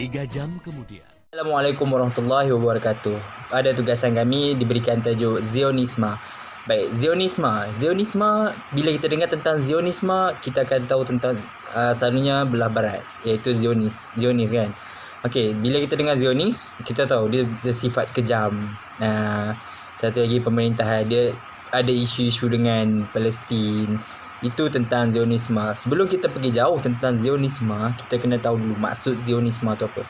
3 jam kemudian. Assalamualaikum warahmatullahi wabarakatuh. Pada tugasan kami diberikan tajuk Zionisme. Baik, Zionisme, bila kita dengar tentang Zionisme, kita akan tahu tentang selalunya belah barat, iaitu Zionis kan. Okey, bila kita dengar Zionis, kita tahu dia bersifat kejam. Satu lagi pemerintahan dia ada isu-isu dengan Palestin. Itu tentang Zionisme. Sebelum kita pergi jauh tentang Zionisme, kita kena tahu dulu maksud Zionisme tu apa.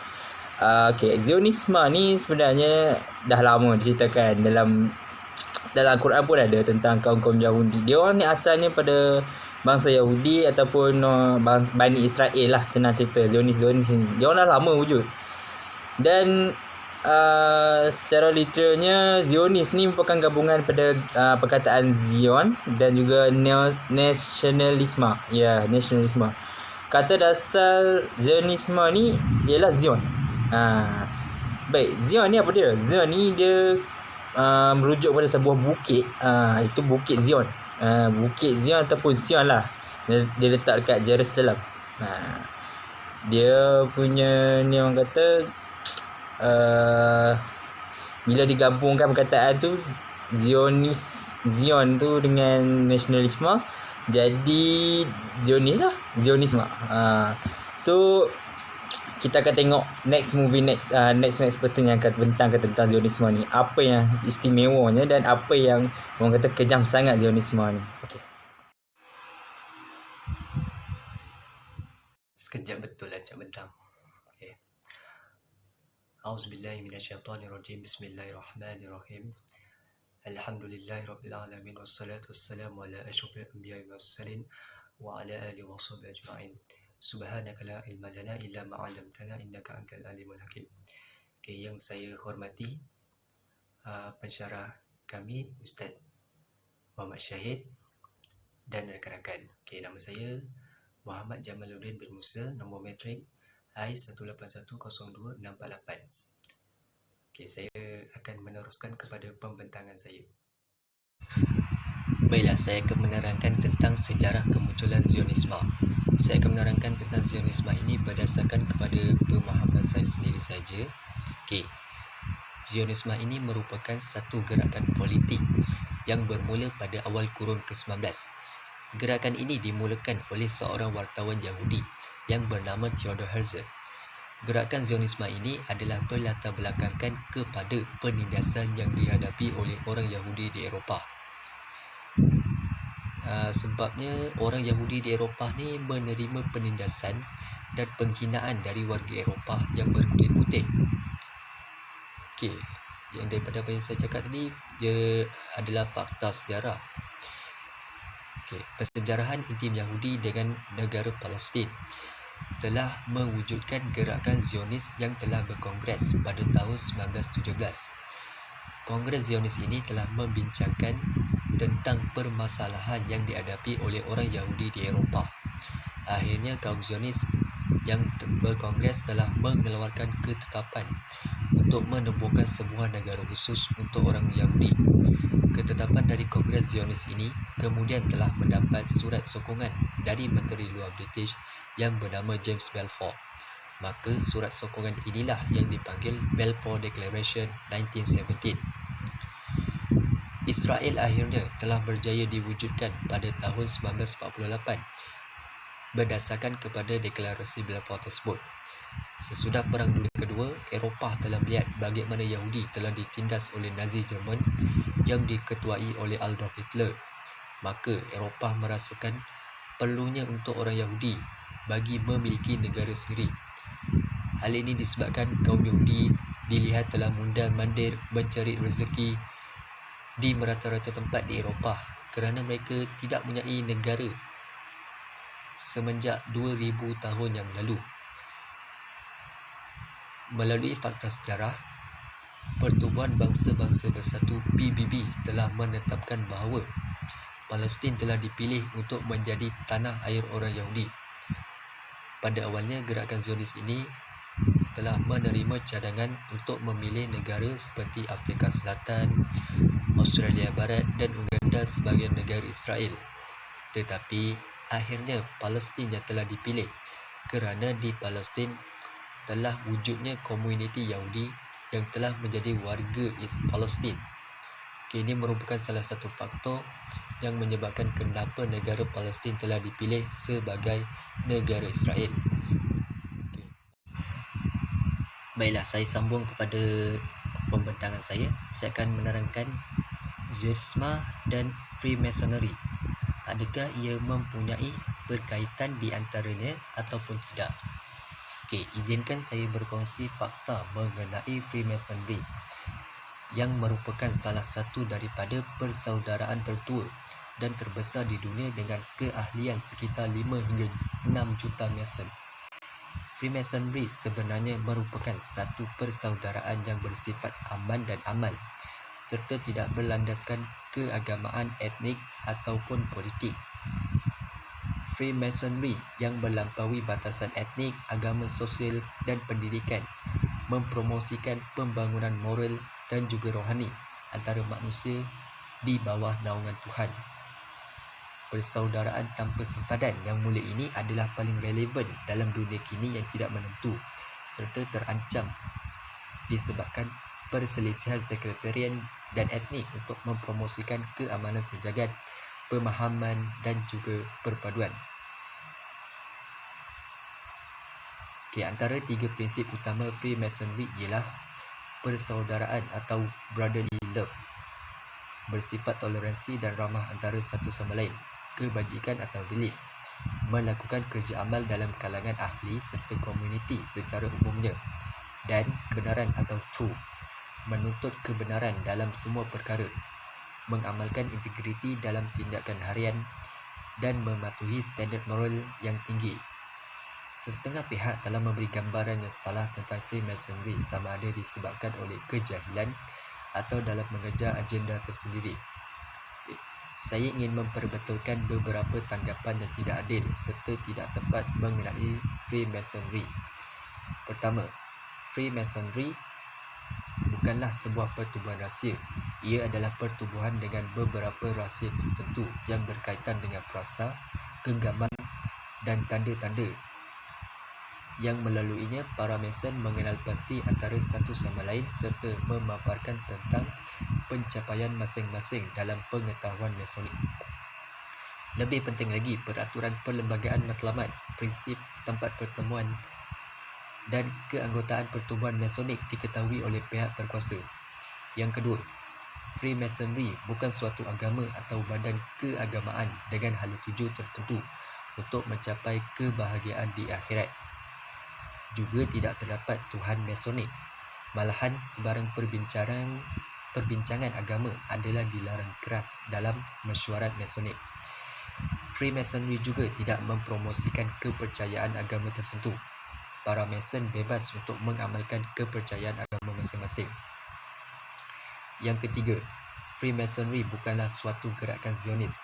Zionisme ni sebenarnya dah lama diceritakan dalam Quran pun ada tentang kaum-kaum Yahudi. Dia orang ni asalnya pada bangsa Yahudi ataupun Bani Israel lah, senang cerita. Zionis ni dia orang dah lama wujud. Dan secara literalnya Zionis ni merupakan gabungan pada perkataan Zion dan juga nasionalisme. Ya, nasionalisme. Kata dasar Zionisme ni ialah Zion. Baik, Zion ni apa dia? Zion ni dia merujuk pada sebuah bukit. Itu Bukit Zion. Bukit Zion ataupun Zion lah. Dia letak dekat Jerusalem. Dia punya ni orang kata bila digabungkan perkataan tu Zion tu dengan nasionalisme, jadi Zionisme. So kita akan tengok next person yang akan bentangkan tentang Zionisme ni. Apa yang istimewanya dan apa yang orang kata kejam sangat Zionisme ni. Okey. Sekejap betul lah cak bentang. Okay. A'udzubillahi minasyaitonirrajim. Bismillahirrahmanirrahim. Alhamdulillahirabbil wassalatu wassalamu ala asyrafil anbiya'i wal mursalin wa ala alihi wa sahbihi ajma'in. Subhanaka la ilma lana illa ma 'allamtana innaka antal alimul hakim. Okay, yang saya hormati pensyarah kami Ustaz Muhammad Syahid dan rakan-rakan. Okay, nama saya Muhammad Jamaluddin bin Musa, nombor metrik I1810268. Okay, saya akan meneruskan kepada pembentangan saya. Baiklah, saya akan menerangkan tentang sejarah kemunculan Zionisme. Saya akan menerangkan tentang Zionisme ini berdasarkan kepada pemahaman saya sendiri saja. Okey. Zionisme ini merupakan satu gerakan politik yang bermula pada awal kurun ke-19. Gerakan ini dimulakan oleh seorang wartawan Yahudi yang bernama Theodor Herzl. Gerakan Zionisme ini adalah berlatar belakangkan kepada penindasan yang dihadapi oleh orang Yahudi di Eropah. Sebabnya orang Yahudi di Eropah ni menerima penindasan dan penghinaan dari warga Eropah yang berkulit putih. Okey, yang daripada apa yang saya cakap tadi, dia adalah fakta sejarah. Okey, persejarahan intim Yahudi dengan negara Palestin telah mewujudkan gerakan Zionis yang telah berkongres pada tahun 1917. Kongres Zionis ini telah membincangkan tentang permasalahan yang dihadapi oleh orang Yahudi di Eropah. Akhirnya kaum Zionis yang berkongres telah mengeluarkan ketetapan untuk menubuhkan sebuah negara khusus untuk orang Yahudi. Ketetapan dari Kongres Zionis ini kemudian telah mendapat surat sokongan dari Menteri Luar British yang bernama James Balfour. Maka surat sokongan inilah yang dipanggil Balfour Declaration 1917. Israel akhirnya telah berjaya diwujudkan pada tahun 1948 berdasarkan kepada deklarasi Balfour tersebut. Sesudah Perang Dunia Kedua, Eropah telah melihat bagaimana Yahudi telah ditindas oleh Nazi Jerman yang diketuai oleh Adolf Hitler. Maka Eropah merasakan perlunya untuk orang Yahudi bagi memiliki negara sendiri. Hal ini disebabkan kaum Yahudi dilihat telah mundar-mandir mencari rezeki di merata-rata tempat di Eropah kerana mereka tidak mempunyai negara semenjak 2000 tahun yang lalu. Melalui fakta sejarah, Pertubuhan Bangsa-Bangsa Bersatu PBB telah menetapkan bahawa Palestin telah dipilih untuk menjadi tanah air orang Yahudi. Pada awalnya, gerakan Zionis ini telah menerima cadangan untuk memilih negara seperti Afrika Selatan, Australia Barat dan Uganda sebagai negara Israel. Tetapi akhirnya Palestin yang telah dipilih kerana di Palestin telah wujudnya komuniti Yahudi yang telah menjadi warga Palestin. Ini merupakan salah satu faktor yang menyebabkan kenapa negara Palestin telah dipilih sebagai negara Israel. Baiklah, saya sambung kepada pembentangan saya. Saya akan menerangkan Zionisme dan Freemasonry. Adakah ia mempunyai berkaitan di antaranya ataupun tidak? Izinkan saya berkongsi fakta mengenai Freemasonry yang merupakan salah satu daripada persaudaraan tertua dan terbesar di dunia dengan keahlian sekitar 5 hingga 6 juta Mason. Freemasonry sebenarnya merupakan satu persaudaraan yang bersifat aman dan amal serta tidak berlandaskan keagamaan, etnik ataupun politik. Freemasonry yang melampaui batasan etnik, agama, sosial dan pendidikan mempromosikan pembangunan moral dan juga rohani antara manusia di bawah naungan Tuhan. Persaudaraan tanpa sempadan yang mulia ini adalah paling relevan dalam dunia kini yang tidak menentu serta terancam disebabkan perselisihan sekretarian dan etnik untuk mempromosikan keamanan sejagat, pemahaman dan juga perpaduan. Antara 3 prinsip utama Freemasonry ialah persaudaraan atau brotherly love, bersifat toleransi dan ramah antara satu sama lain, kebajikan atau belief, melakukan kerja amal dalam kalangan ahli serta komuniti secara umumnya, dan kebenaran atau truth, menuntut kebenaran dalam semua perkara, mengamalkan integriti dalam tindakan harian dan mematuhi standard moral yang tinggi. Sesetengah pihak telah memberi gambaran yang salah tentang Freemasonry sama ada disebabkan oleh kejahilan atau dalam mengejar agenda tersendiri. Saya ingin memperbetulkan beberapa tanggapan yang tidak adil serta tidak tepat mengenai Freemasonry. Pertama, Freemasonry bukanlah sebuah pertubuhan rahsia. Ia adalah pertubuhan dengan beberapa rahsia tertentu yang berkaitan dengan frasa, genggaman dan tanda-tanda yang melaluinya para Mason mengenal pasti antara satu sama lain serta memaparkan tentang pencapaian masing-masing dalam pengetahuan Masonik. Lebih penting lagi, peraturan perlembagaan matlamat, prinsip tempat pertemuan dan keanggotaan pertubuhan Masonik diketahui oleh pihak berkuasa. Yang kedua, Freemasonry bukan suatu agama atau badan keagamaan dengan hala tuju tertentu untuk mencapai kebahagiaan di akhirat. Juga tidak terdapat Tuhan Masonik. Malahan sebarang perbincangan agama adalah dilarang keras dalam mesyuarat Masonik. Freemasonry juga tidak mempromosikan kepercayaan agama tertentu. Para Mason bebas untuk mengamalkan kepercayaan agama masing-masing. Yang ketiga, Freemasonry bukanlah suatu gerakan Zionis.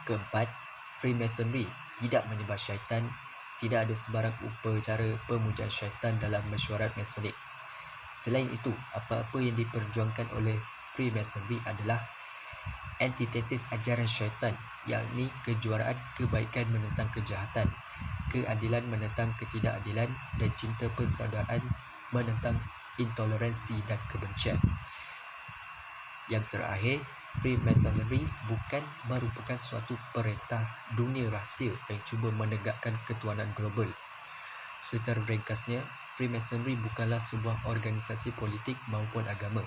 Keempat, Freemasonry tidak menyembah syaitan. Tidak ada sebarang upacara pemujaan syaitan dalam mesyuarat Masonik. Selain itu, apa-apa yang diperjuangkan oleh Freemasonry adalah antitesis ajaran syaitan, yakni kejuaraan kebaikan menentang kejahatan, keadilan menentang ketidakadilan dan cinta persaudaraan menentang intoleransi dan kebencian. Yang terakhir, Freemasonry bukan merupakan suatu perintah dunia rahsia yang cuba menegakkan ketuanan global. Secara ringkasnya, Freemasonry bukanlah sebuah organisasi politik maupun agama.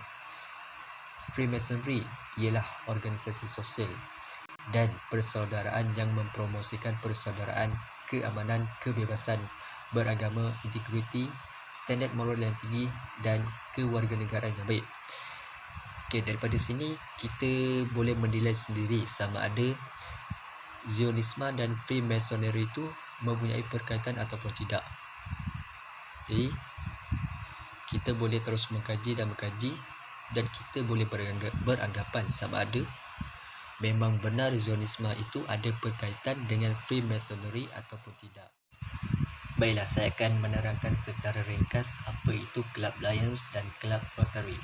Freemasonry ialah organisasi sosial dan persaudaraan yang mempromosikan persaudaraan, keamanan, kebebasan beragama, integriti, standard moral yang tinggi dan kewarganegaraan yang baik. Daripada sini kita boleh menilai sendiri sama ada Zionisme dan Freemasonry itu mempunyai perkaitan ataupun tidak. Jadi kita boleh terus mengkaji dan kita boleh beranggapan sama ada memang benar Zionisme itu ada berkaitan dengan Freemasonry ataupun tidak. Baiklah, saya akan menerangkan secara ringkas apa itu Club Lions dan Club Rotary.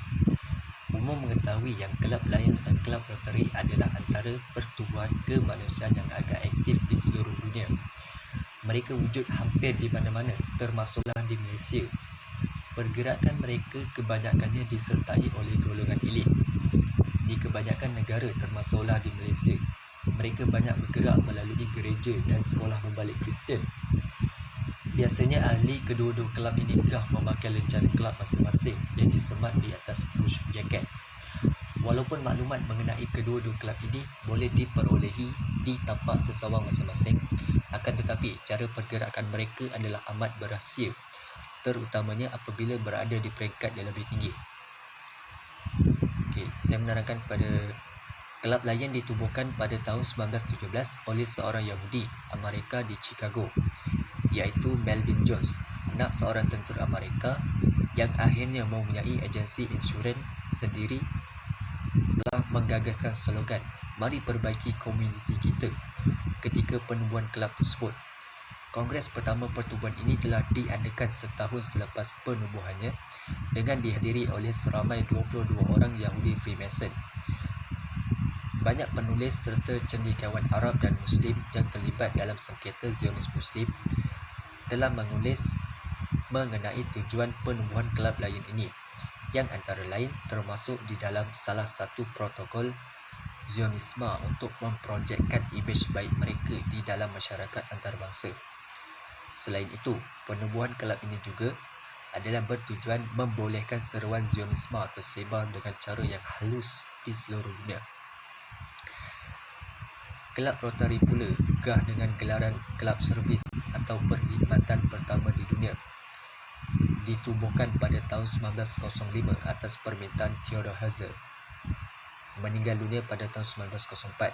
Umum mengetahui yang Club Lions dan Club Rotary adalah antara pertubuhan kemanusiaan yang agak aktif di seluruh dunia. Mereka wujud hampir di mana-mana, termasuklah di Malaysia. Pergerakan mereka kebanyakannya disertai oleh golongan elit. Di kebanyakan negara, termasuklah di Malaysia, mereka banyak bergerak melalui gereja dan sekolah membalik Kristian. Biasanya ahli kedua-dua kelab ini gah memakai lencana kelab masing-masing yang disemat di atas bush jacket. Walaupun maklumat mengenai kedua-dua kelab ini boleh diperolehi di tapak sesawang masing-masing, akan tetapi cara pergerakan mereka adalah amat berahsia, terutamanya apabila berada di peringkat yang lebih tinggi. Saya menerangkan pada kelab Lion ditubuhkan pada tahun 1917 oleh seorang Yahudi Amerika di Chicago, iaitu Melvin Jones, anak seorang tentera Amerika yang akhirnya mempunyai agensi insurans sendiri, telah menggagaskan slogan "Mari perbaiki komuniti kita" ketika penubuhan kelab tersebut. Kongres pertama pertubuhan ini telah diadakan setahun selepas penubuhannya dengan dihadiri oleh seramai 22 orang Yahudi Freemason. Banyak penulis serta cendekiawan Arab dan Muslim yang terlibat dalam sengketa Zionis Muslim telah menulis mengenai tujuan penubuhan kelab Lion ini, yang antara lain termasuk di dalam salah satu protokol Zionisme untuk memprojekkan imej baik mereka di dalam masyarakat antarabangsa. Selain itu, penubuhan kelab ini juga adalah bertujuan membolehkan seruan Zionisme tersebar dengan cara yang halus di seluruh dunia. Kelab Rotary pula gah dengan gelaran kelab servis atau perkhidmatan pertama di dunia. Ditubuhkan pada tahun 1905 atas permintaan Theodore Herzl. Meninggal dunia pada tahun 1904,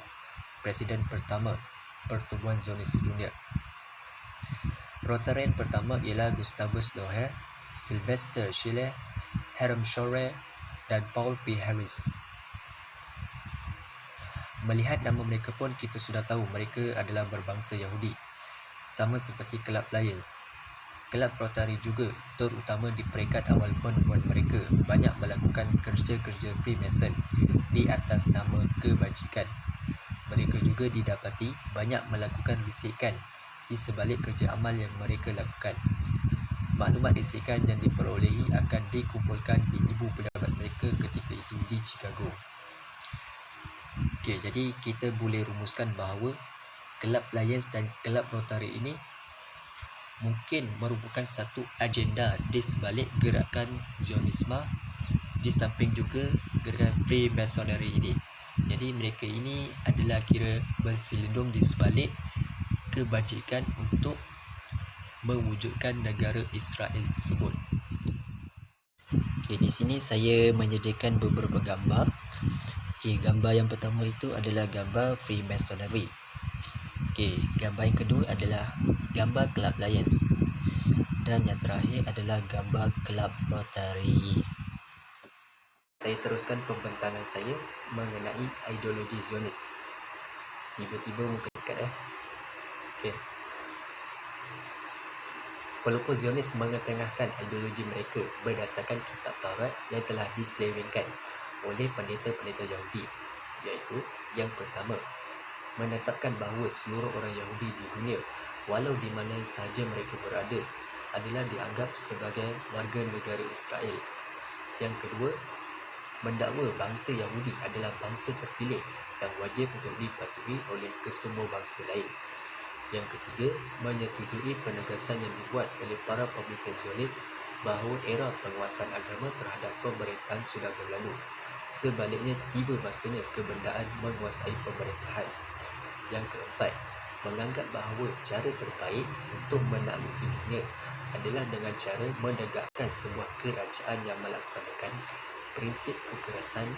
Presiden pertama Pertubuhan Zionis Dunia. Rotarian pertama ialah Gustavus Loher, Sylvester Schiller, Hiram Shore dan Paul P. Harris. Melihat nama mereka pun kita sudah tahu mereka adalah berbangsa Yahudi. Sama seperti kelab Lions, kelab Rotary juga, terutama di peringkat awal penubuhan mereka, banyak melakukan kerja-kerja Freemason di atas nama kebajikan. Mereka juga didapati banyak melakukan bisikan di sebalik kerja amal yang mereka lakukan. Maklumat bisikan yang diperolehi akan dikumpulkan di ibu pejabat mereka ketika itu di Chicago. Jadi kita boleh rumuskan bahawa kelab Lions dan kelab Rotary ini mungkin merupakan satu agenda di sebalik gerakan Zionisme, di samping juga gerakan Freemasonry ini. Jadi mereka ini adalah kira berselindung di sebalik kebajikan untuk mewujudkan negara Israel tersebut. Di sini saya menyediakan beberapa gambar. Gambar yang pertama itu adalah gambar Freemasonry. Gambar yang kedua adalah gambar kelab Lions. Dan yang terakhir adalah gambar kelab Rotary. Saya teruskan pembentangan saya mengenai ideologi Zionis. Tiba-tiba muka dekat Walaupun Zionis mengetengahkan ideologi mereka berdasarkan kitab Taurat yang telah diselewengkan oleh pendeta-pendeta Yahudi, iaitu yang pertama, menetapkan bahawa seluruh orang Yahudi di dunia, walau di mana sahaja mereka berada, adalah dianggap sebagai warga negara Israel. Yang kedua, mendakwa bangsa Yahudi adalah bangsa terpilih yang wajib untuk dipatuhi oleh kesemua bangsa lain. Yang ketiga, menyetujui penegasan yang dibuat oleh para pemimpin Zionis bahawa era penguasaan agama terhadap pemerintahan sudah berlalu. Sebaliknya, tiba masanya kebendaan menguasai pemerintahan. Yang keempat, menganggap bahawa cara terbaik untuk menakluki dunia adalah dengan cara menegakkan sebuah kerajaan yang melaksanakan prinsip kekerasan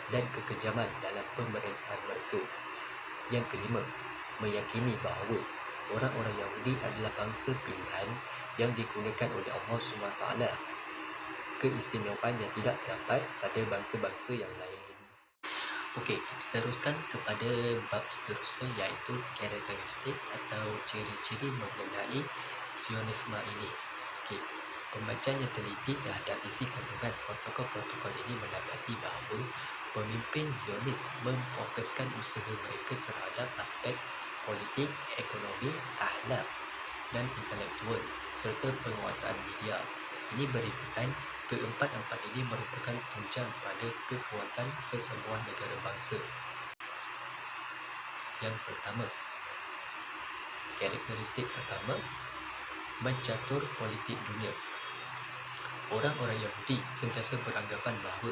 dan kekejaman dalam pemerintahan mereka. Yang kelima, meyakini bahawa orang-orang Yahudi adalah bangsa pilihan yang digunakan oleh Allah SWT, keistimewaan yang tidak terdapat pada bangsa-bangsa yang lain. Kita teruskan kepada bab seterusnya, iaitu karakteristik atau ciri-ciri mengenai Zionisme ini. Pembacaan yang teliti terhadap isi kandungan protokol-protokol ini mendapati bahawa pemimpin Zionis memfokuskan usaha mereka terhadap aspek politik, ekonomi, akhlak, dan intelektual serta penguasaan media. Ini berikutan, keempat-empat ini merupakan tunjang pada kekuatan sesebuah negara bangsa. Yang pertama, karakteristik pertama, mencatur politik dunia. Orang-orang Yahudi sentiasa beranggapan bahawa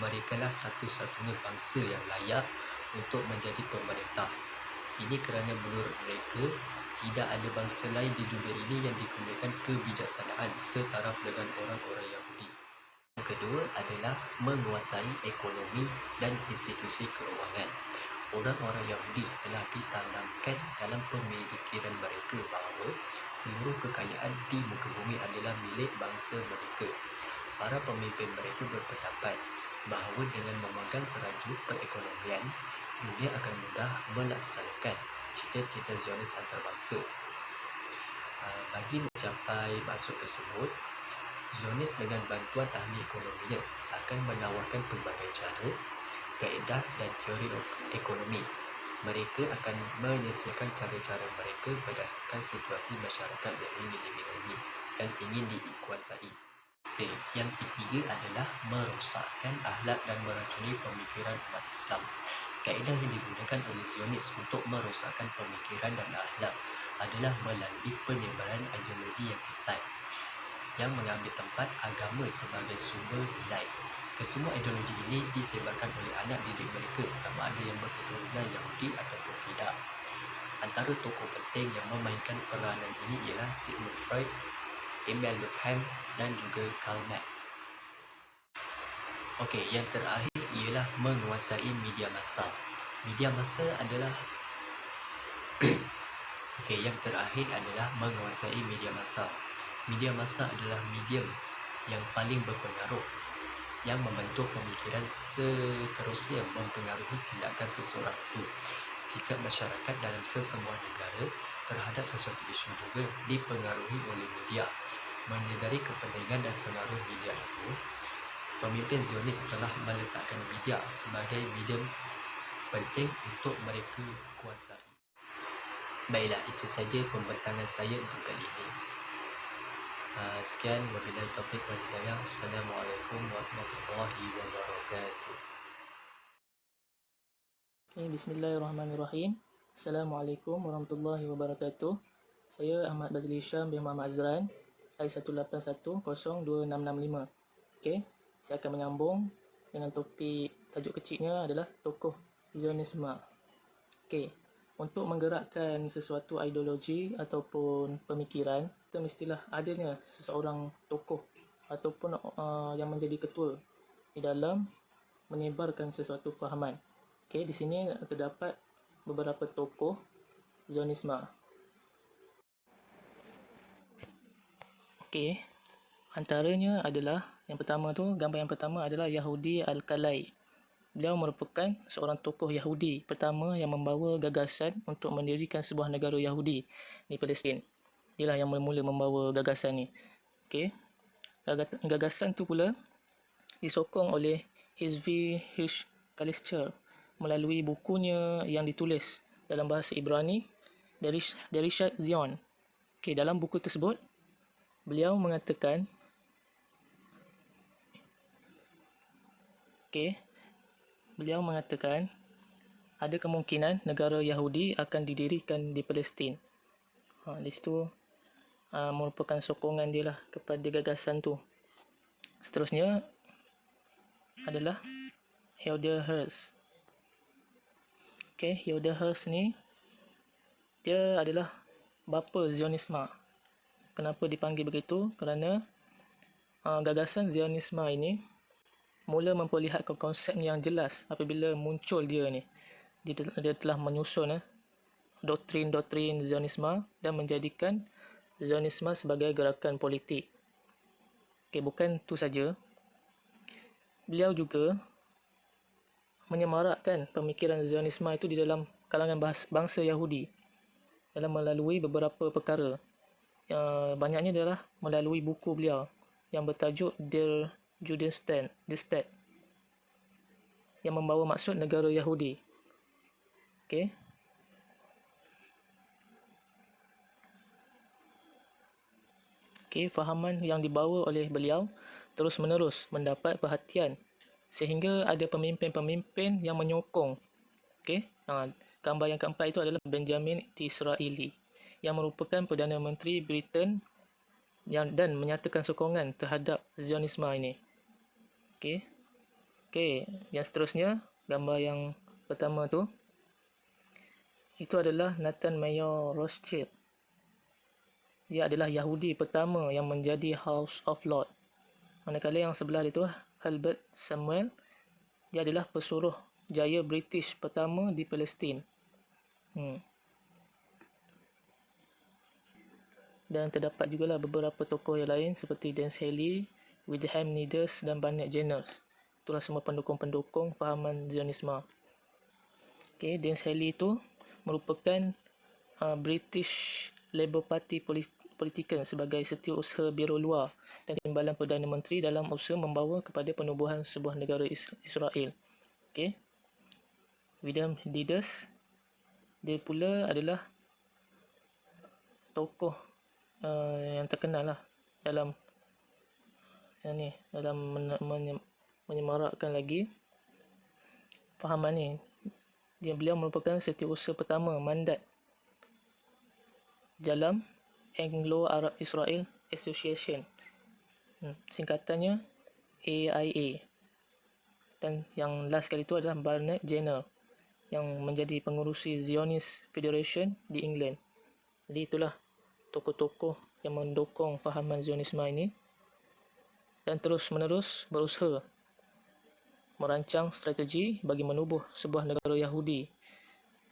merekalah satu-satunya bangsa yang layak untuk menjadi pemerintah. Ini kerana menurut mereka, tidak ada bangsa lain di dunia ini yang digunakan kebijaksanaan setaraf dengan orang-orang Yahudi. Yang kedua adalah menguasai ekonomi dan institusi keuangan. Orang-orang Yahudi telah ditanamkan dalam pemikiran mereka bahawa seluruh kekayaan di muka bumi adalah milik bangsa mereka. Para pemimpin mereka berpendapat bahawa dengan memegang teraju perekonomian, dunia akan mudah melaksanakan cita-cita Zionis antarabangsa. Bagi mencapai maksud tersebut, Zionis dengan bantuan ahli ekonominya akan menawarkan pelbagai cara, kaedah dan teori ekonomi. Mereka akan menyesuaikan cara-cara mereka berdasarkan situasi masyarakat yang ingin dilindungi dan ingin dikuasai. Okey, yang ketiga adalah merosakkan akhlak dan meracuni pemikiran umat Islam. Kaedah yang digunakan oleh Zionis untuk merosakkan pemikiran dan akhlak adalah melalui penyebaran ideologi yang sesat yang mengambil tempat agama sebagai sumber nilai. Kesemua ideologi ini disebarkan oleh anak didik mereka sama ada yang berketurunan Yahudi ataupun tidak. Antara tokoh penting yang memainkan peranan ini ialah Sigmund Freud, Emil Durkheim dan juga Karl Marx. Okey, yang terakhir ialah menguasai media massa. Media massa adalah yang terakhir adalah menguasai media massa. Media massa adalah medium yang paling berpengaruh yang membentuk pemikiran seterusnya mempengaruhi tindakan seseorang itu. Sikap masyarakat dalam sesebuah negara terhadap sesuatu isu juga dipengaruhi oleh media. Menyedari kepentingan dan pengaruh media itu, pemimpin Zionis telah meletakkan media sebagai medium penting untuk mereka kuasai. Baiklah, itu saja pembentangan saya untuk kali ini. Sekian, wabillahi taufiq wal hidayah. Assalamualaikum warahmatullahi wabarakatuh. Okay, bismillahirrahmanirrahim. Assalamualaikum warahmatullahi wabarakatuh. Saya Ahmad Bazli Syam bin Muhammad Azran, I1810265. Okey, saya akan menyambung dengan topik tajuk kecilnya adalah tokoh Zionisme. Okey, untuk menggerakkan sesuatu ideologi ataupun pemikiran, kita mestilah adanya seseorang tokoh ataupun yang menjadi ketua di dalam menyebarkan sesuatu fahaman. Okey, di sini terdapat beberapa tokoh Zionisme. Okey, antaranya adalah yang pertama adalah Yahudi Al-Kalai. Beliau merupakan seorang tokoh Yahudi pertama yang membawa gagasan untuk mendirikan sebuah negara Yahudi di Palestin. Dialah yang mula-mula membawa gagasan ni. Okey. Gagasan tu pula disokong oleh Hizvi Hirsch Kalister melalui bukunya yang ditulis dalam bahasa Ibrani Derishat Zion. Okey, dalam buku tersebut beliau mengatakan ada kemungkinan negara Yahudi akan didirikan di Palestin. Di situ merupakan sokongan dia lah kepada gagasan tu. Seterusnya adalah Theodor Herzl. Okey, Theodor Herzl ni dia adalah bapa Zionisme. Kenapa dipanggil begitu? Kerana gagasan Zionisme ini mula memperlihatkan konsep yang jelas apabila muncul dia ni. Dia telah menyusun doktrin-doktrin Zionisme dan menjadikan Zionisme sebagai gerakan politik. Okey, bukan itu saja. Beliau juga menyemarakkan pemikiran Zionisme itu di dalam kalangan bangsa Yahudi dalam melalui beberapa perkara. Banyaknya adalah melalui buku beliau yang bertajuk Der Judenstaat yang membawa maksud negara Yahudi. Okey. Okey, fahaman yang dibawa oleh beliau terus menerus mendapat perhatian sehingga ada pemimpin-pemimpin yang menyokong. Okey, gambar yang keempat itu adalah Benjamin Disraeli yang merupakan Perdana Menteri Britain dan menyatakan sokongan terhadap Zionisme ini. Okey. Okey, yang seterusnya, gambar yang pertama tu itu adalah Nathan Mayer Rothschild. Dia adalah Yahudi pertama yang menjadi House of Lords. Manakala yang sebelah dia tu Herbert Samuel, dia adalah pesuruh jaya British pertama di Palestin. Dan terdapat jugalah beberapa tokoh yang lain seperti Dan Haley, Wilhelm Nidas dan Barnett Jenners. Itulah semua pendukung-pendukung fahaman Zionisme. Okay, Dan Haley itu merupakan British Labour Party politician sebagai setiausaha Biro Luar dan Timbalan Perdana Menteri dalam usaha membawa kepada penubuhan sebuah negara Israel. Okay. William Nidas, dia pula adalah tokoh yang terkenal lah dalam menyemarakkan lagi fahaman ni. Beliau merupakan setiausaha pertama mandat dalam Anglo-Arab Israel Association, singkatannya AIA. Dan yang last kali itu adalah Barnett Jenner yang menjadi pengurusi Zionist Federation di England. Jadi itulah tokoh-tokoh yang mendukung fahaman Zionisme ini dan terus menerus berusaha merancang strategi bagi menubuh sebuah negara Yahudi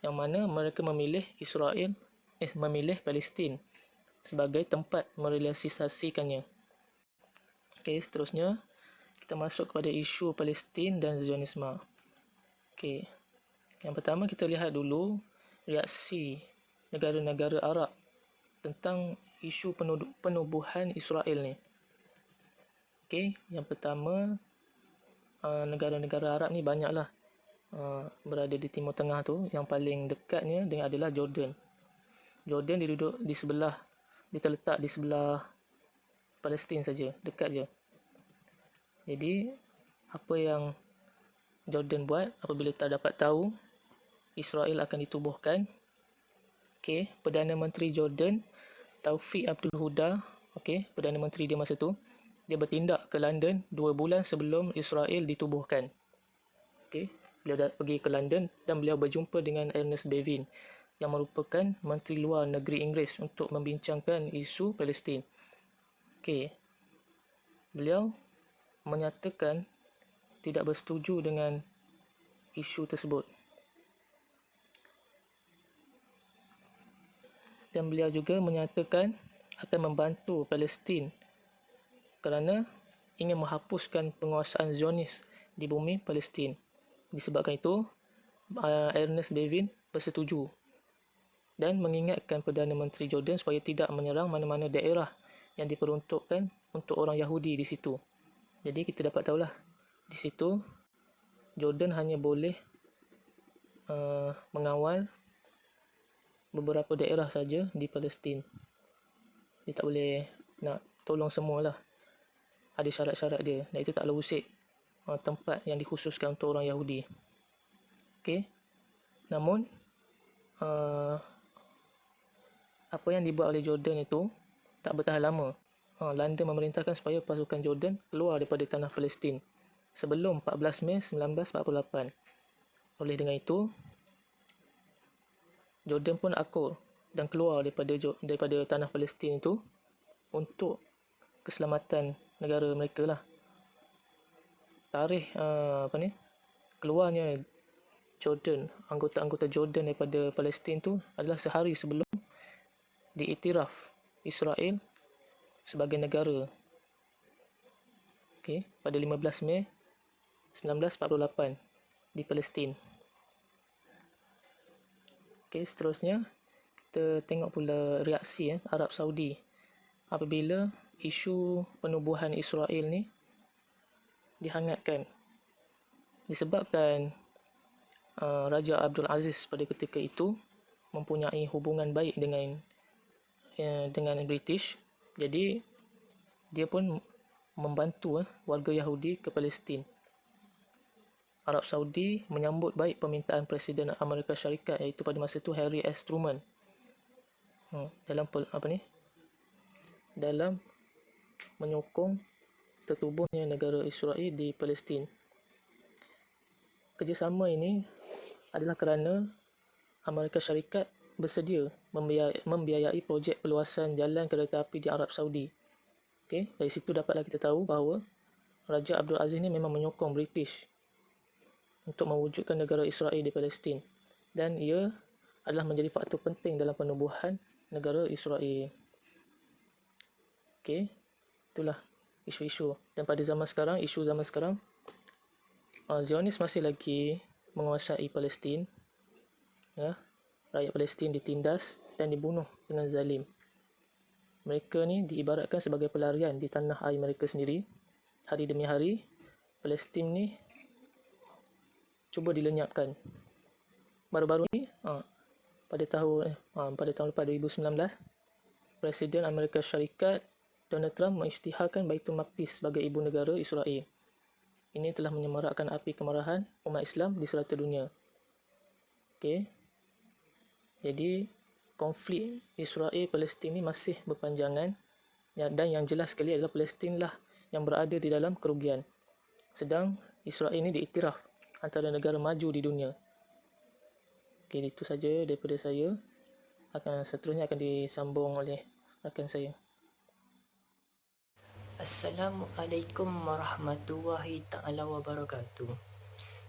yang mana mereka memilih Palestin sebagai tempat merealisasikannya. Okey, seterusnya kita masuk kepada isu Palestin dan Zionisme. Okey. Yang pertama kita lihat dulu reaksi negara-negara Arab tentang isu penubuhan Israel ni. Okey, yang pertama negara-negara Arab ni banyaklah berada di Timur Tengah tu. Yang paling dekatnya dia adalah Jordan. Jordan dia duduk di sebelah, dia terletak di sebelah Palestin saja, dekat je. Jadi apa yang Jordan buat apabila tak dapat tahu Israel akan ditubuhkan? Okey, Perdana Menteri Jordan Taufik Abdul Huda, okey, Perdana Menteri dia masa tu, dia bertindak ke London 2 bulan sebelum Israel ditubuhkan. Okey, beliau dah pergi ke London dan beliau berjumpa dengan Ernest Bevin yang merupakan Menteri Luar Negeri Inggeris untuk membincangkan isu Palestin. Okey, beliau menyatakan tidak bersetuju dengan isu tersebut. Dan beliau juga menyatakan akan membantu Palestin kerana ingin menghapuskan penguasaan Zionis di bumi Palestin. Disebabkan itu, Ernest Bevin bersetuju dan mengingatkan Perdana Menteri Jordan supaya tidak menyerang mana-mana daerah yang diperuntukkan untuk orang Yahudi di situ. Jadi kita dapat tahulah di situ Jordan hanya boleh mengawal beberapa daerah saja di Palestin. Dia tak boleh nak tolong semualah. Ada syarat-syarat dia. Dan itu taklah usik tempat yang dikhususkan untuk orang Yahudi. Okey. Namun apa yang dibuat oleh Jordan itu tak bertahan lama. London memerintahkan supaya pasukan Jordan keluar daripada tanah Palestin sebelum 14 Mei 1948. Oleh dengan itu, Jordan pun akur dan keluar daripada tanah Palestin itu untuk keselamatan negara mereka lah. Tarikh keluarnya Jordan, anggota-anggota Jordan daripada Palestin tu adalah sehari sebelum diiktiraf Israel sebagai negara. Okey, pada 15 Mei 1948 di Palestin. Okey, seterusnya kita tengok pula reaksi Arab Saudi apabila isu penubuhan Israel ni dihangatkan. Disebabkan Raja Abdul Aziz pada ketika itu mempunyai hubungan baik dengan British. Jadi dia pun membantu warga Yahudi ke Palestin. Arab Saudi menyambut baik permintaan Presiden Amerika Syarikat iaitu pada masa itu Harry S. Truman dalam menyokong tertubuhnya negara Israel di Palestin. Kerjasama ini adalah kerana Amerika Syarikat bersedia membiayai projek perluasan jalan kereta api di Arab Saudi. Okay? Dari situ dapatlah kita tahu bahawa Raja Abdul Aziz ni memang menyokong British untuk mewujudkan negara Israel di Palestin, dan ia adalah menjadi faktor penting dalam penubuhan negara Israel. Okey, itulah isu-isu. Dan pada zaman sekarang, Zionis masih lagi menguasai Palestin. Ya, rakyat Palestin ditindas dan dibunuh dengan zalim. Mereka ni diibaratkan sebagai pelarian di tanah air mereka sendiri. Hari demi hari, Palestin ni cuba dilenyapkan. Baru-baru ni, pada tahun lepas 2019, Presiden Amerika Syarikat Donald Trump mengisytiharkan Baitul Maqdis sebagai ibu negara Israel. Ini telah menyemarakkan api kemarahan umat Islam di serata dunia. Okey. Jadi, konflik Israel-Palestin ini masih berpanjangan, dan yang jelas sekali adalah Palestin lah yang berada di dalam kerugian. Sedang Israel ini diiktiraf antara negara maju di dunia. Okey, itu saja daripada saya. Seterusnya akan disambung oleh rakan saya. Assalamualaikum warahmatullahi ta'ala wabarakatuh.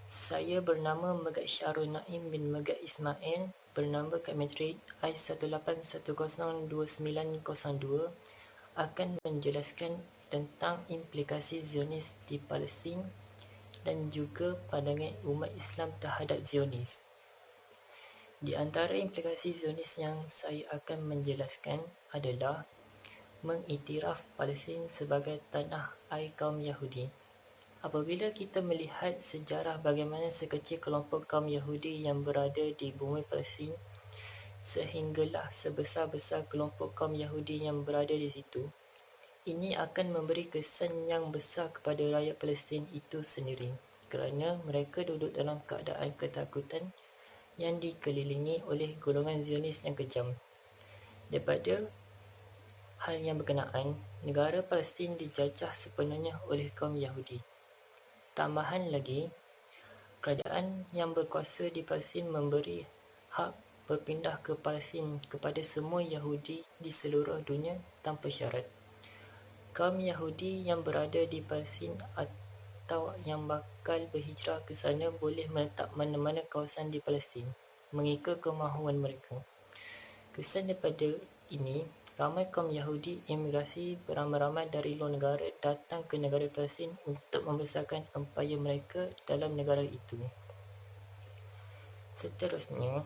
Saya bernama Megat Syarul Naim bin Megat Ismail, bernama kat Madrid I18102902, akan menjelaskan tentang implikasi Zionis di Palestin dan juga pandangan umat Islam terhadap Zionis. Di antara implikasi Zionis yang saya akan menjelaskan adalah mengiktiraf Palestin sebagai tanah air kaum Yahudi. Apabila kita melihat sejarah bagaimana sekecil kelompok kaum Yahudi yang berada di bumi Palestin, sehinggalah sebesar-besar kelompok kaum Yahudi yang berada di situ, ini akan memberi kesan yang besar kepada rakyat Palestin itu sendiri, kerana mereka duduk dalam keadaan ketakutan yang dikelilingi oleh golongan Zionis yang kejam. Daripada hal yang berkenaan, negara Palestin dijajah sepenuhnya oleh kaum Yahudi. Tambahan lagi, kerajaan yang berkuasa di Palestin memberi hak berpindah ke Palestin kepada semua Yahudi di seluruh dunia tanpa syarat. Kaum Yahudi yang berada di Palestin atau yang bakal berhijrah ke sana boleh menetap mana-mana kawasan di Palestin mengikut kemahuan mereka. Kesan daripada ini, ramai kaum Yahudi imigrasi beramai-ramai dari luar negara datang ke negara Palestin untuk membesarkan empayar mereka dalam negara itu. Seterusnya,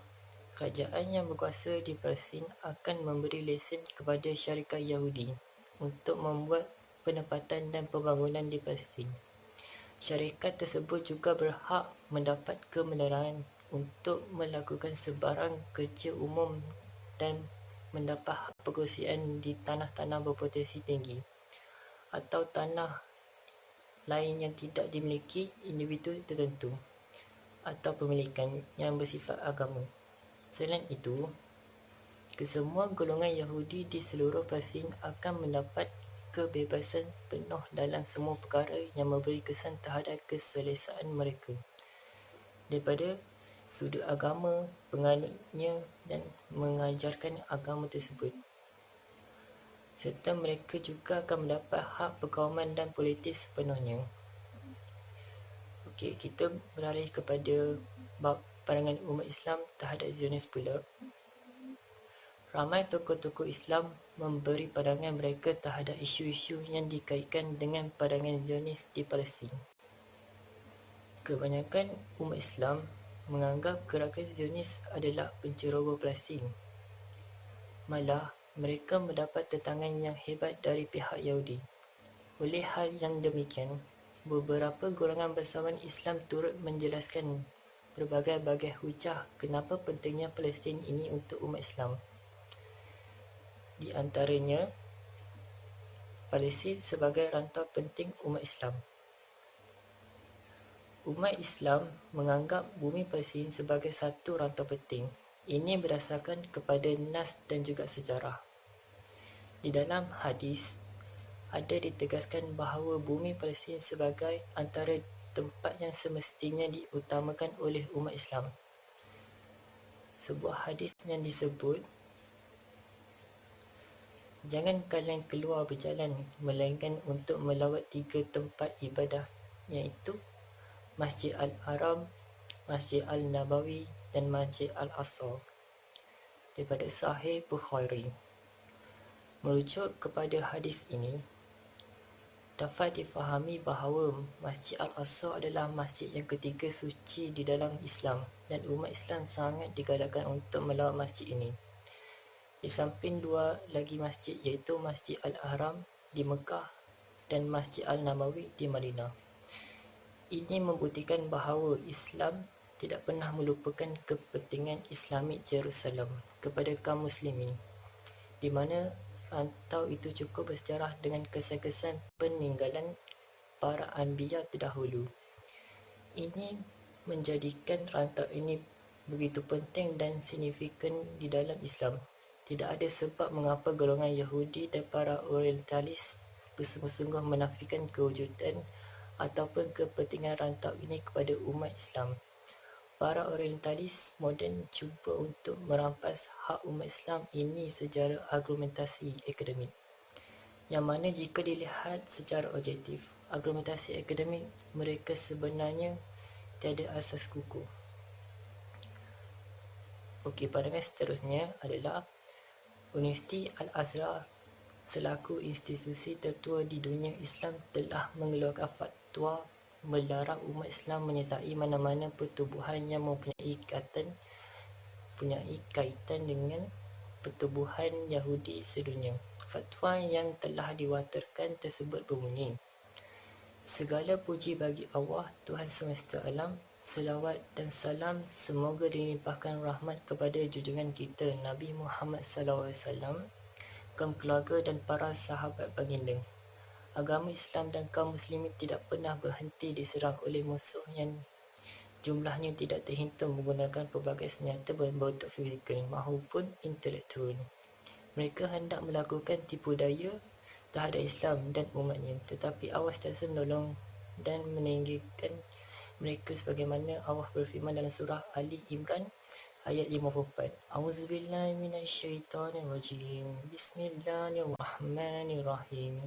kerajaan yang berkuasa di Palestin akan memberi lesen kepada syarikat Yahudi untuk membuat penempatan dan pembangunan di Palestin. Syarikat tersebut juga berhak mendapat kebenaran untuk melakukan sebarang kerja umum dan mendapat hak perkongsian di tanah-tanah berpotensi tinggi atau tanah lain yang tidak dimiliki individu tertentu atau pemilikan yang bersifat agama. Selain itu, kesemua golongan Yahudi di seluruh Palestin akan mendapat kebebasan penuh dalam semua perkara yang memberi kesan terhadap keselesaan mereka, daripada sudut agama penganutnya dan mengajarkan agama tersebut. Serta mereka juga akan mendapat hak perkauman dan politik sepenuhnya. Okey, kita beralih kepada bab pandangan umat Islam terhadap Zionis pula. Ramai tokoh-tokoh Islam memberi pandangan mereka terhadap isu-isu yang dikaitkan dengan pandangan Zionis di Palestin. Kebanyakan umat Islam menganggap gerakan Zionis adalah penceroboh Palestin. Malah, mereka mendapat tentangan yang hebat dari pihak Yahudi. Oleh hal yang demikian, beberapa golongan bangsawan Islam turut menjelaskan berbagai-bagai hujah kenapa pentingnya Palestin ini untuk umat Islam. Di antaranya, Palestin sebagai rantau penting umat Islam. Umat Islam menganggap bumi Palestin sebagai satu rantau penting. Ini berdasarkan kepada nas dan juga sejarah. Di dalam hadis, ada ditegaskan bahawa bumi Palestin sebagai antara tempat yang semestinya diutamakan oleh umat Islam. Sebuah hadis yang disebut, jangan kalian keluar berjalan melainkan untuk melawat 3 tempat ibadah, iaitu Masjid Al-Haram, Masjid Al-Nabawi dan Masjid Al-Aqsa, daripada Sahih Bukhari. Merujuk kepada hadis ini, dapat difahami bahawa Masjid Al-Aqsa adalah masjid yang ketiga suci di dalam Islam dan umat Islam sangat digalakkan untuk melawat masjid ini. Di samping 2 lagi masjid, iaitu Masjid Al-Haram di Mekah dan Masjid Al-Nabawi di Madinah. Ini membuktikan bahawa Islam tidak pernah melupakan kepentingan Islamik Jerusalem kepada kaum muslimin, di mana rantau itu cukup bersejarah dengan kesan-kesan peninggalan para anbiya terdahulu. Ini menjadikan rantau ini begitu penting dan signifikan di dalam Islam. Tidak ada sebab mengapa golongan Yahudi dan para Orientalis bersungguh-sungguh menafikan kewujudan ataupun kepentingan rantau ini kepada umat Islam. Para Orientalis moden cuba untuk merampas hak umat Islam ini secara argumentasi akademik, yang mana jika dilihat secara objektif, argumentasi akademik mereka sebenarnya tiada asas kukuh. Okey, pandangan seterusnya adalah Universiti Al-Azhar selaku institusi tertua di dunia Islam telah mengeluarkan fatwa melarang umat Islam menyertai mana-mana pertubuhan yang mempunyai kaitan dengan pertubuhan Yahudi sedunia. Fatwa yang telah diwatirkan tersebut berbunyi, segala puji bagi Allah, Tuhan semesta alam. Selawat dan salam semoga dilimpahkan rahmat kepada junjungan kita Nabi Muhammad SAW, kaum keluarga dan para sahabat baginda. Agama Islam dan kaum muslimin tidak pernah berhenti diserang oleh musuh yang jumlahnya tidak terhitung menggunakan pelbagai senjata berbentuk fizikal maupun intelektual. Mereka hendak melakukan tipu daya terhadap Islam dan umatnya, tetapi Allah sentiasa menolong dan meninggikan mereka sebagaimana Allah berfirman dalam surah Ali Imran ayat 54. Auzubillahi minasyaitonirrajim. Bismillahirrahmanirrahim.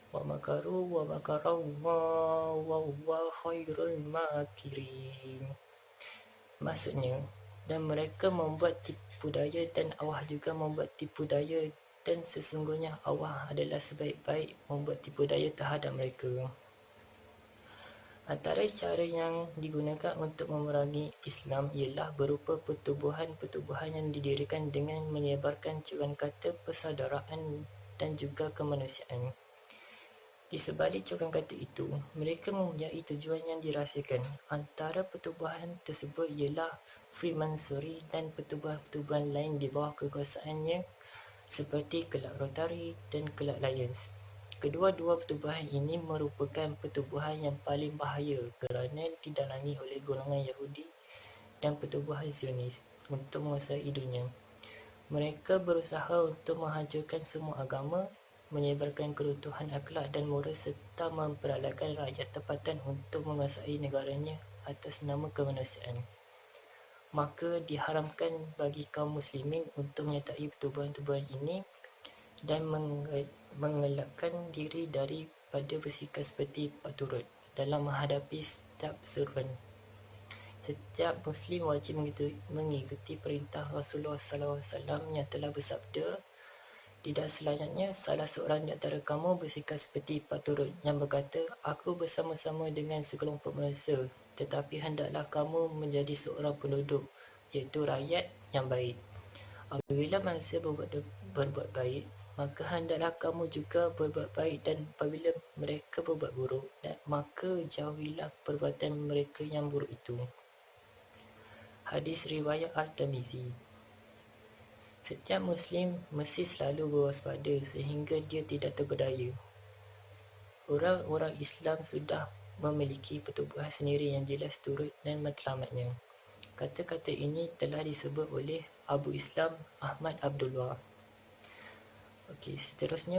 Wa makaru wa makarallahu wa huwa khairul makirin. Maksudnya, dan mereka membuat tipu daya dan Allah juga membuat tipu daya, dan sesungguhnya Allah adalah sebaik-baik membuat tipu daya terhadap mereka. Antara cara yang digunakan untuk memerangi Islam ialah berupa pertubuhan-pertubuhan yang didirikan dengan menyebarkan curan kata persaudaraan dan juga kemanusiaan. Di sebalik curan kata itu, mereka mempunyai tujuan yang dirahsiakan. Antara pertubuhan tersebut ialah Freemasonry dan pertubuhan-pertubuhan lain di bawah kekuasaannya seperti Kelab Rotary dan Kelab Lions. Kedua-dua pertubuhan ini merupakan pertubuhan yang paling bahaya kerana didalangi oleh golongan Yahudi dan pertubuhan Zionis untuk menguasai dunia. Mereka berusaha untuk menghancurkan semua agama, menyebarkan keruntuhan akhlak dan moral serta memperalahkan rakyat tempatan untuk menguasai negaranya atas nama kemanusiaan. Maka diharamkan bagi kaum muslimin untuk menyertai pertubuhan-pertubuhan ini dan mengelakkan diri daripada bersikap seperti Pak Turut dalam menghadapi setiap seruan. Setiap Muslim wajib mengikuti perintah Rasulullah SAW yang telah bersabda, tidak selanjutnya salah seorang di antara kamu bersikap seperti Pak Turut yang berkata, aku bersama-sama dengan sekelompok manusia, tetapi hendaklah kamu menjadi seorang penduduk, iaitu rakyat yang baik. Apabila manusia berbuat baik, maka hendaklah kamu juga berbuat baik, dan apabila mereka berbuat buruk, maka jauhilah perbuatan mereka yang buruk itu. Hadis riwayat Al-Tirmizi. Setiap Muslim mesti selalu berwaspada sehingga dia tidak terberdaya. Orang-orang Islam sudah memiliki pertubuhan sendiri yang jelas turut dan matlamatnya. Kata-kata ini telah disebut oleh Abu Islam Ahmad Abdullah. Okey,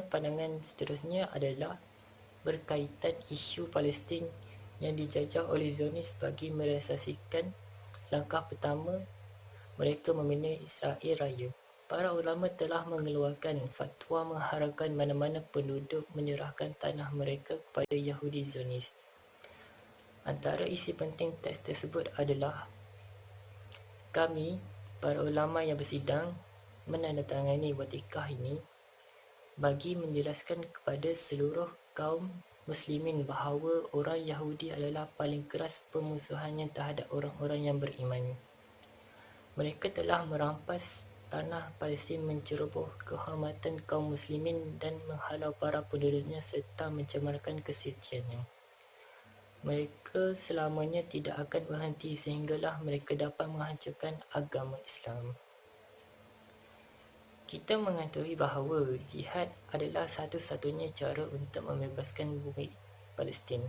pandangan seterusnya adalah berkaitan isu Palestin yang dijajah oleh Zionis bagi merealisasikan langkah pertama mereka membina Israel Raya. Para ulama telah mengeluarkan fatwa mengharamkan mana-mana penduduk menyerahkan tanah mereka kepada Yahudi Zionis. Antara isi penting teks tersebut adalah kami, para ulama yang bersidang, menandatangani wathikah ini bagi menjelaskan kepada seluruh kaum muslimin bahawa orang Yahudi adalah paling keras pemusuhannya terhadap orang-orang yang beriman. Mereka telah merampas tanah Palestin, menceroboh kehormatan kaum muslimin dan menghalau para penduduknya serta mencemarkan kesuciannya. Mereka selamanya tidak akan berhenti sehinggalah mereka dapat menghancurkan agama Islam. Kita mengetahui bahawa jihad adalah satu-satunya cara untuk membebaskan bumi Palestin.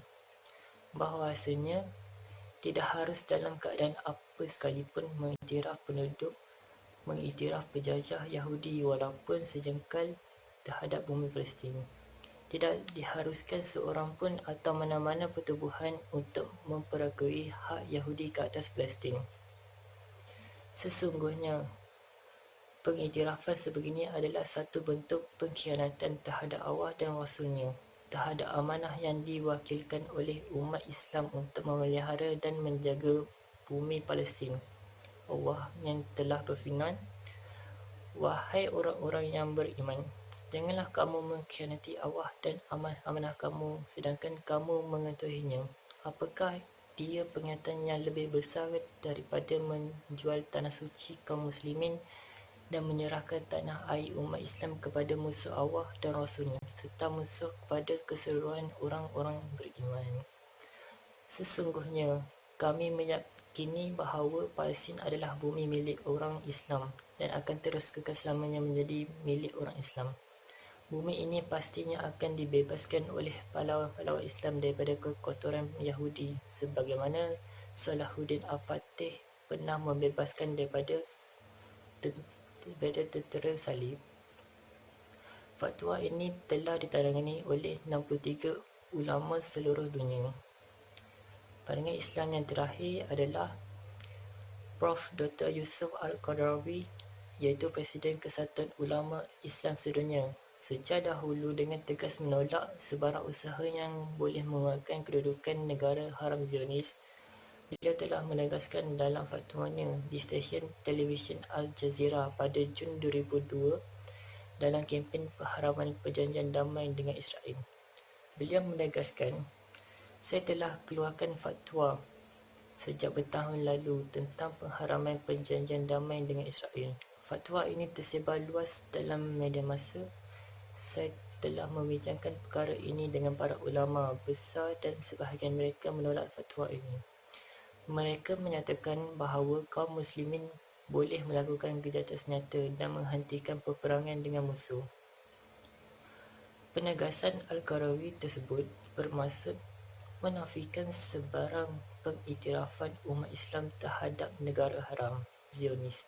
Bahawasanya tidak harus dalam keadaan apa sekalipun mengiktiraf penduduk, mengiktiraf penjajah Yahudi walaupun sejengkal terhadap bumi Palestin. Tidak diharuskan seorang pun atau mana-mana pertubuhan untuk memperagui hak Yahudi ke atas Palestin. Sesungguhnya, pengiktirafan sebegini adalah satu bentuk pengkhianatan terhadap Allah dan Rasulnya, terhadap amanah yang diwakilkan oleh umat Islam untuk memelihara dan menjaga bumi Palestin. Allah yang telah berfirman, "Wahai orang-orang yang beriman, janganlah kamu mengkhianati Allah dan amanah kamu sedangkan kamu mengetahuinya. Apakah dia pengingatan yang lebih besar daripada menjual tanah suci kaum muslimin dan menyerahkan tanah air umat Islam kepada musuh Allah dan Rasulnya serta musuh kepada keseluruhan orang-orang beriman. Sesungguhnya kami meyakini bahawa Palestin adalah bumi milik orang Islam dan akan terus kekal selamanya menjadi milik orang Islam. Bumi ini pastinya akan dibebaskan oleh pahlawan-pahlawan Islam daripada kekotoran Yahudi sebagaimana Salahuddin Al-Fatih pernah membebaskan daripada tentera salib." Fatwa ini telah ditandangani oleh 63 ulama seluruh dunia. Pandangan Islam yang terakhir adalah Prof. Dr. Yusuf Al-Qaradawi, iaitu Presiden Kesatuan Ulama Islam Sedunia, sejak dahulu dengan tegas menolak sebarang usaha yang boleh menguatkan kedudukan negara haram Zionis. Beliau telah menegaskan dalam fatwanya di stesen televisyen Al Jazeera pada Jun 2002 dalam kempen pengharaman perjanjian damai dengan Israel. Beliau menegaskan, "Saya telah keluarkan fatwa sejak bertahun lalu tentang pengharaman perjanjian damai dengan Israel. Fatwa ini tersebar luas dalam media massa. Saya telah membincangkan perkara ini dengan para ulama besar dan sebahagian mereka menolak fatwa ini. Mereka menyatakan bahawa kaum muslimin boleh melakukan kejahatan senjata dan menghentikan peperangan dengan musuh." Penegasan Al-Qaradawi tersebut bermaksud menafikan sebarang pengiktirafan umat Islam terhadap negara haram Zionis.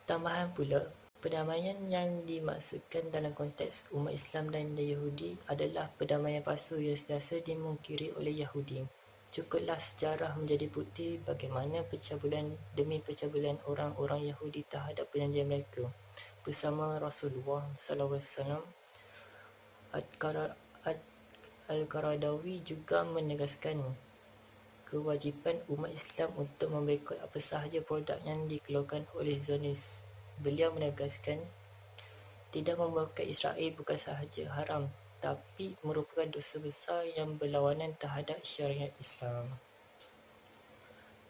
Tambahan pula, perdamaian yang dimaksudkan dalam konteks umat Islam dan Yahudi adalah perdamaian palsu yang sentiasa dimungkiri oleh Yahudi. Cukuplah sejarah menjadi bukti bagaimana pencabulan demi pencabulan orang-orang Yahudi terhadap perjanjian mereka bersama Rasulullah SAW. Al-Qaradawi juga menegaskan kewajipan umat Islam untuk memboikot apa sahaja produk yang dikeluarkan oleh Zionis. Beliau menegaskan, tidak memboikot Israel bukan sahaja haram, tapi merupakan dosa besar yang berlawanan terhadap syariat Islam.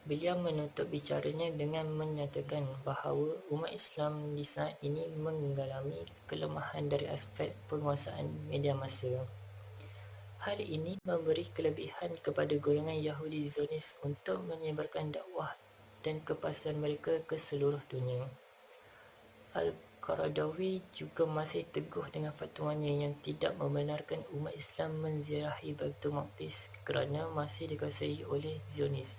Beliau menutup bicaranya dengan menyatakan bahawa umat Islam di saat ini mengalami kelemahan dari aspek penguasaan media massa. Hal ini memberi kelebihan kepada golongan Yahudi Zionis untuk menyebarkan dakwah dan kepastian mereka ke seluruh dunia. Al-Qaradawi juga masih teguh dengan fatwanya yang tidak membenarkan umat Islam menziarahi Baitul Maqdis kerana masih dikuasai oleh Zionis.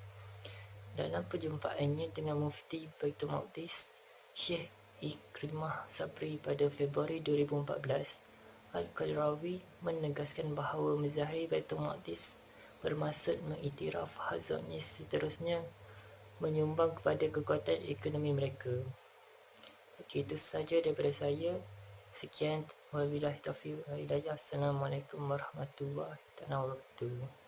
Dalam perjumpaannya dengan Mufti Baitul Maqdis, Syekh Ikrimah Sabri pada Februari 2014, Al-Qaradawi menegaskan bahawa menziarahi Baitul Maqdis bermaksud mengiktiraf hak Zionis seterusnya menyumbang kepada kekuatan ekonomi mereka. Okey, itu saja daripada saya. Sekian, wabillahi taufiq wal hidayah. Assalamualaikum warahmatullahi wabarakatuh.